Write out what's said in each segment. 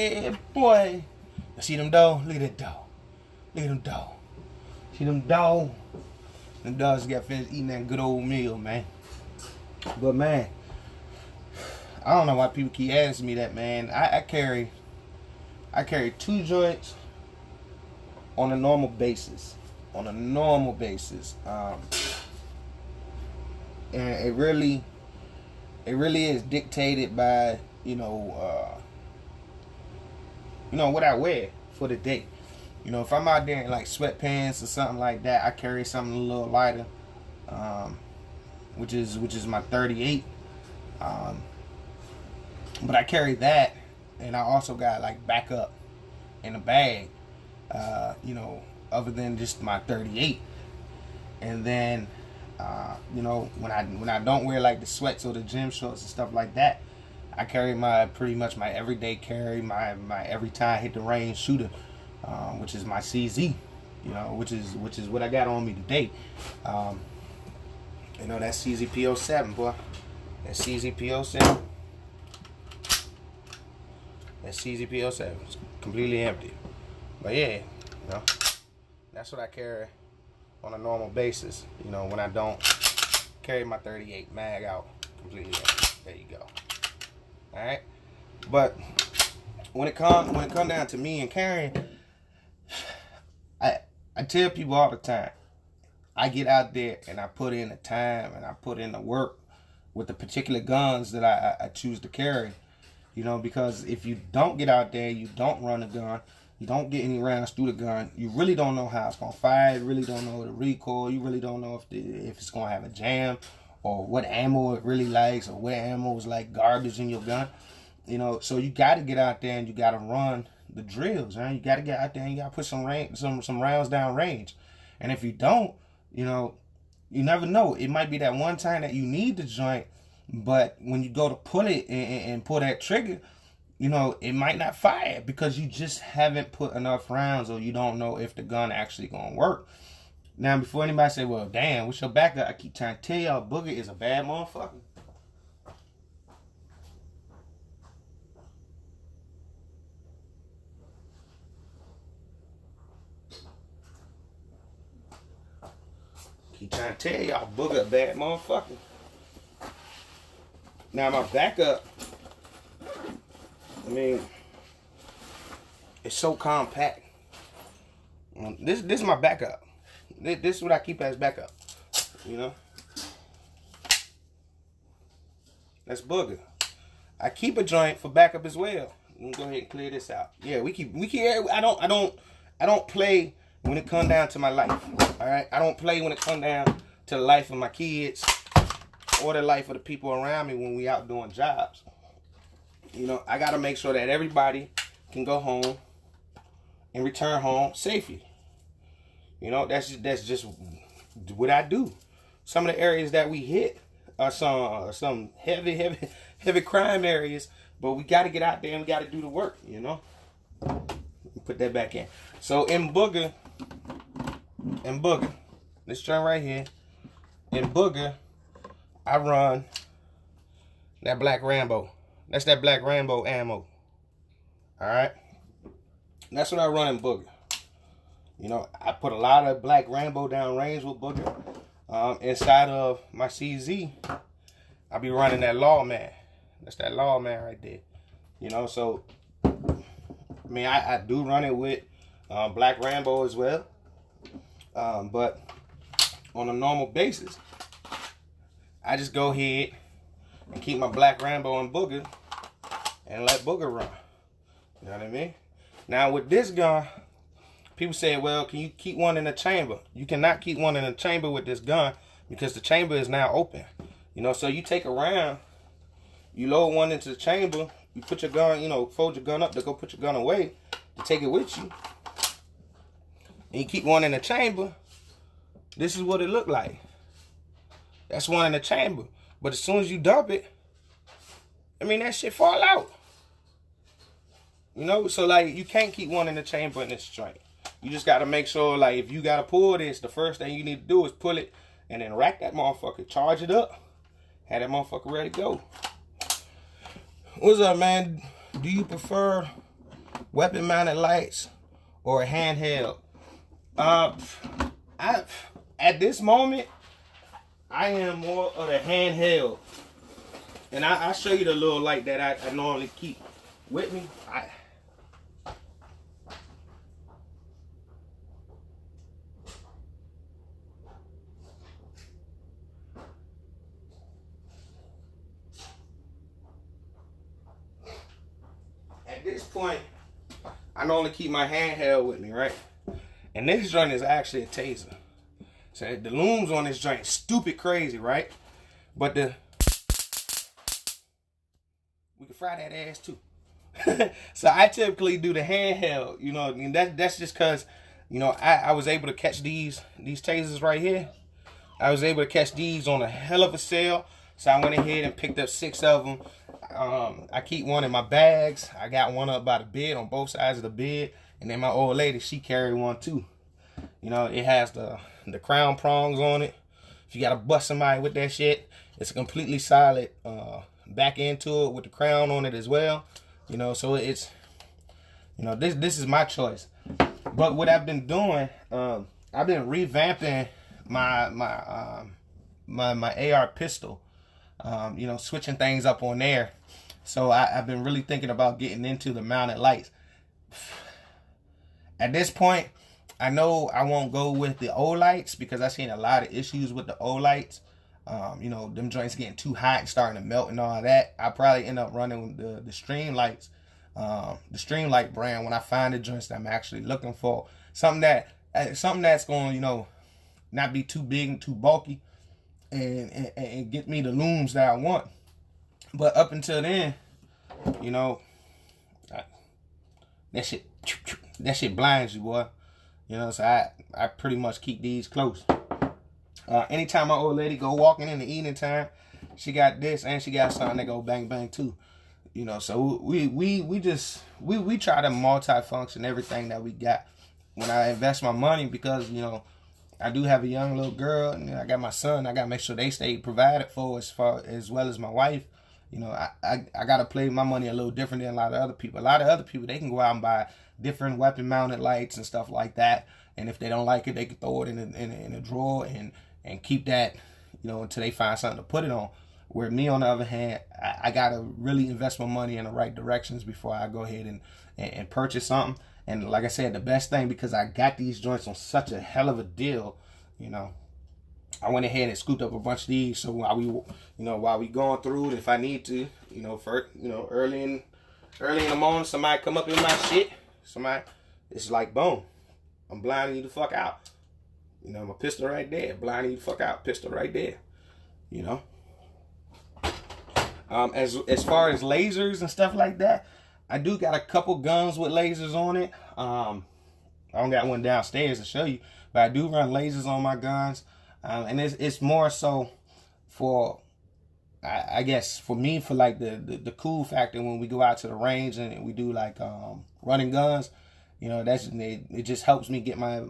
Yeah, boy. See them dog? Look at that dog. Look at them dog. See them dog? Them dogs got finished eating that good old meal, man. But man, I don't know why people keep asking me that, man. I carry 2 joints on a normal basis. On a normal basis. And it really is dictated by, what I wear for the day. If I'm out there in like sweatpants or something like that, I carry something a little lighter, which is my 38. But I carry that, and I also got like backup in a bag, other than just my 38. And then, when I don't wear like the sweats or the gym shorts and stuff like that, I carry pretty much my everyday carry, my every time I hit the range shooter, which is my CZ, which is what I got on me today. That's CZP07, boy. That's CZP07. That's CZP07. It's completely empty. But yeah, that's what I carry on a normal basis. When I don't carry my 38 mag out completely empty. There you go. All right. But when it come down to me and carrying, I tell people all the time, I get out there and I put in the time and I put in the work with the particular guns that I choose to carry. Because if you don't get out there, you don't run a gun, you don't get any rounds through the gun, you really don't know how it's going to fire, you really don't know the recoil, you really don't know if it's going to have a jam or what ammo it really likes or what ammo is like garbage in your gun. So you got to get out there and you got to run the drills, man. You got to get out there and you got to put some rounds down range. And if you don't, you never know. It might be that one time that you need the joint, but when you go to pull it and pull that trigger, it might not fire because you just haven't put enough rounds or you don't know if the gun actually going to work. Now, before anybody say, well, damn, what's your backup? I keep trying to tell y'all, Booger is a bad motherfucker. Keep trying to tell y'all, Booger a bad motherfucker. Now, my backup, it's so compact. This is my backup. This is what I keep as backup. That's Booger. I keep a joint for backup as well. Let me go ahead and clear this out. Yeah, we keep. I don't play when it come down to my life. All right, I don't play when it come down to the life of my kids or the life of the people around me when we out doing jobs. I got to make sure that everybody can go home and return home safely. That's just what I do. Some of the areas that we hit are some heavy crime areas, but we got to get out there and we got to do the work. Put that back in. So in Booger, this joint right here, in Booger, I run that Black Rambo. That's that Black Rambo ammo. Alright? That's what I run in Booger. I put a lot of Black Rambo down range with Booger. Inside of my CZ, I be running that Lawman. That's that Lawman right there. So, I do run it with Black Rambo as well. But on a normal basis, I just go ahead and keep my Black Rambo and Booger and let Booger run. You know what I mean? Now with this gun, people say, well, can you keep one in the chamber? You cannot keep one in the chamber with this gun because the chamber is now open. So you take a round, you load one into the chamber, you put your gun, fold your gun up to go put your gun away to take it with you. And you keep one in the chamber. This is what it looked like. That's one in the chamber. But as soon as you dump it, that shit fall out. So like you can't keep one in the chamber in this joint. You just got to make sure, like, if you got to pull this, the first thing you need to do is pull it and then rack that motherfucker, charge it up, have that motherfucker ready to go. What's up, man? Do you prefer weapon mounted lights or a handheld? At this moment, I am more of a handheld. And I'll show you the little light that I normally keep with me. At this point, I normally keep my handheld with me, right? And this joint is actually a taser. So the looms on this joint is stupid crazy, right? But we can fry that ass too. So I typically do the handheld, you know, and that's just cause, you know, I was able to catch these tasers right here. I was able to catch these on a hell of a sale. So I went ahead and picked up 6 of them. I keep one in my bags. I got one up by the bed on both sides of the bed. And then my old lady, she carried one too. You know, it has the crown prongs on it. If you gotta bust somebody with that shit, it's a completely solid back into it with the crown on it as well. You know, so it's, you know, this is my choice. But what I've been doing, I've been revamping my AR pistol. You know, switching things up on there. So I've been really thinking about getting into the mounted lights. At this point, I know I won't go with the old lights because I've seen a lot of issues with the old lights. You know, them joints getting too hot and starting to melt and all that. I probably end up running the Stream Lights, the Streamlight brand when I find the joints that I'm actually looking for. Something that's going to, you know, not be too big and too bulky, and get me the looms that I want. But up until then, you know, that shit blinds you, boy. You know, so I pretty much keep these close. Anytime my old lady go walking in the evening time, she got this and she got something that go bang bang too. You know, so we try to multi-function everything that we got when I invest my money, because, you know, I do have a young little girl and I got my son. I gotta make sure they stay provided for as well as my wife. You know, I gotta play my money a little different than a lot of other people. A lot of other people, they can go out and buy different weapon mounted lights and stuff like that. And if they don't like it, they can throw it in a drawer and keep that, you know, until they find something to put it on. Where me, on the other hand, I gotta really invest my money in the right directions before I go ahead and purchase something. And like I said, the best thing, because I got these joints on such a hell of a deal, you know, I went ahead and scooped up a bunch of these. So while we going through it, if I need to, you know, early in the morning, somebody come up in my shit, it's like, boom, I'm blinding you the fuck out. You know, my pistol right there, blinding you the fuck out, pistol right there. You know. As far as lasers and stuff like that, I do got a couple guns with lasers on it. I don't got one downstairs to show you, but I do run lasers on my guns. And it's more so for, I guess, for me, for like the cool factor when we go out to the range and we do like running guns. You know, it just helps me get my,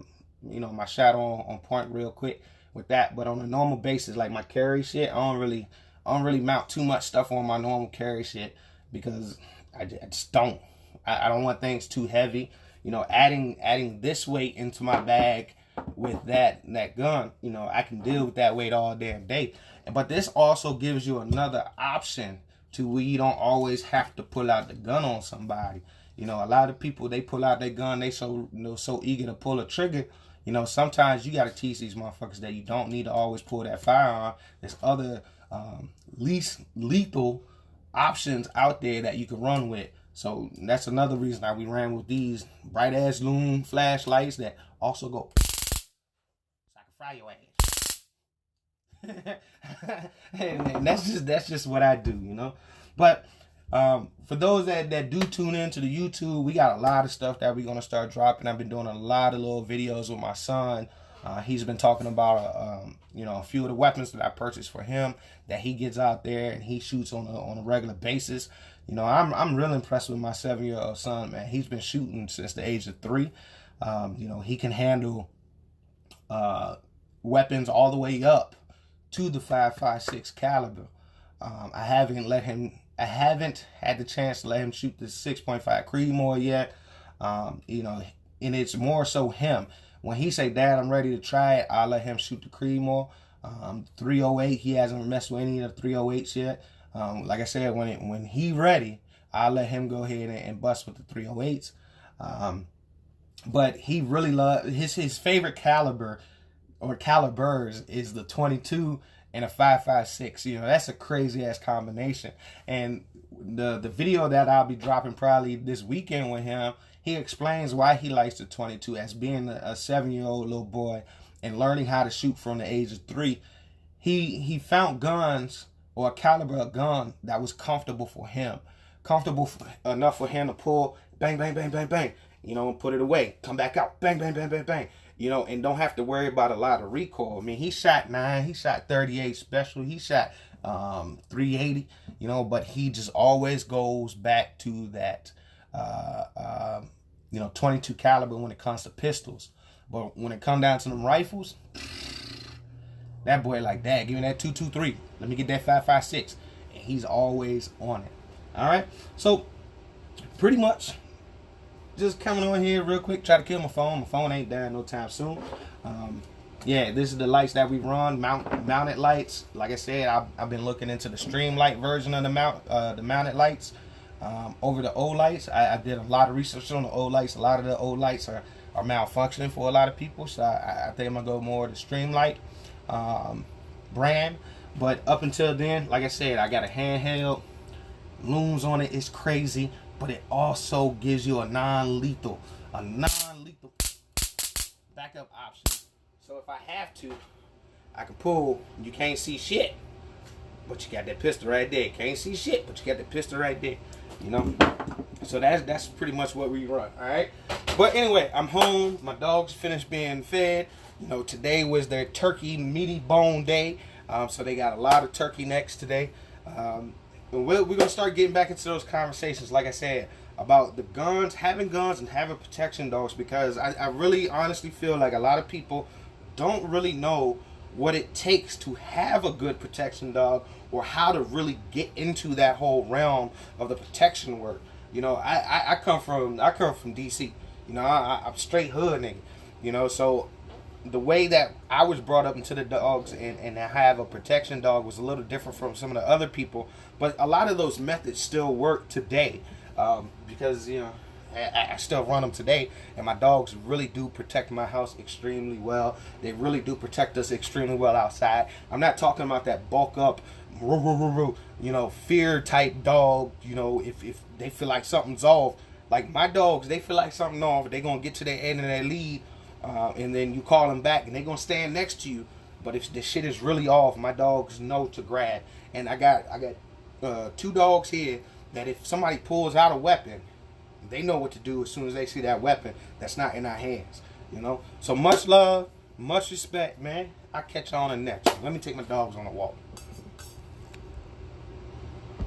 you know, my shot on point real quick with that. But on a normal basis, like my carry shit, I don't really mount too much stuff on my normal carry shit, because I just don't. I don't want things too heavy. You know, adding this weight into my bag with that gun, you know, I can deal with that weight all damn day. But this also gives you another option to where you don't always have to pull out the gun on somebody. You know, a lot of people, they pull out their gun, they so eager to pull a trigger. You know, sometimes you got to teach these motherfuckers that you don't need to always pull that firearm. There's other least lethal options out there that you can run with. So that's another reason why we ran with these bright ass loom flashlights that also go so I can fry your ass. and that's just what I do, you know. But for those that do tune into the YouTube, we got a lot of stuff that we're gonna start dropping. I've been doing a lot of little videos with my son. He's been talking about you know, a few of the weapons that I purchased for him that he gets out there and he shoots on a regular basis. You know, I'm real impressed with my 7-year-old son, man. He's been shooting since the age of 3. You know, he can handle weapons all the way up to the .556 caliber. I haven't let him I haven't had the chance to let him shoot the 6.5 Creedmoor yet. You know, and it's more so him. When he say, Dad, I'm ready to try it, I'll let him shoot the Creedmoor. 308, he hasn't messed with any of the 308s yet. Like I said, when he ready, I'll let him go ahead and bust with the 308s. But he really loves his favorite caliber or calibers is the 22 and a 5.56. You know, that's a crazy ass combination. And the video that I'll be dropping probably this weekend with him, he explains why he likes the 22 as being a 7-year-old little boy and learning how to shoot from the age of 3. He found guns or a caliber of gun that was comfortable for him, enough for him to pull, bang, bang, bang, bang, bang, you know, and put it away, come back out, bang, bang, bang, bang, bang, you know, and don't have to worry about a lot of recoil. I mean, he shot 9, he shot 38 special, he shot 380, you know, but he just always goes back to that, you know, 22 caliber when it comes to pistols. But when it comes down to them rifles, that boy like, Dad, give me that 223. Let me get that 5.56. And he's always on it. All right. So pretty much just coming on here real quick, try to kill my phone. My phone ain't dying no time soon. Yeah, this is the lights that we run, mounted lights. Like I said, I've been looking into the Streamlight version of the mounted lights over the old lights. I did a lot of research on the old lights. A lot of the old lights are malfunctioning for a lot of people, so I think I'm gonna go more the Streamlight brand. But up until then, like I said, I got a handheld, looms on it. It's crazy, but it also gives you a non-lethal backup option. So if I have to, I can pull. You can't see shit, but you got that pistol right there. Can't see shit, but you got the pistol right there. You know. So that's pretty much what we run. All right. But anyway, I'm home. My dogs finished being fed. You know, today was their turkey meaty bone day. So they got a lot of turkey necks today. And we're going to start getting back into those conversations, like I said, about the guns, having guns and having protection dogs, because I really honestly feel like a lot of people don't really know what it takes to have a good protection dog or how to really get into that whole realm of the protection work. You know, I come from DC. You know, I'm straight hood nigga. You know, so the way that I was brought up into the dogs and I have a protection dog was a little different from some of the other people. But a lot of those methods still work today because, you know, I still run them today. And my dogs really do protect my house extremely well. They really do protect us extremely well outside. I'm not talking about that bulk up, you know, fear type dog. You know, if they feel like something's off. Like my dogs, they feel like something off. They're going to get to their end of their lead. And then you call them back and they're going to stand next to you. But if the shit is really off, my dogs know to grab. And I got 2 dogs here that if somebody pulls out a weapon, they know what to do as soon as they see that weapon that's not in our hands. You know? So much love, much respect, man. I'll catch you on the next one. Let me take my dogs on a walk.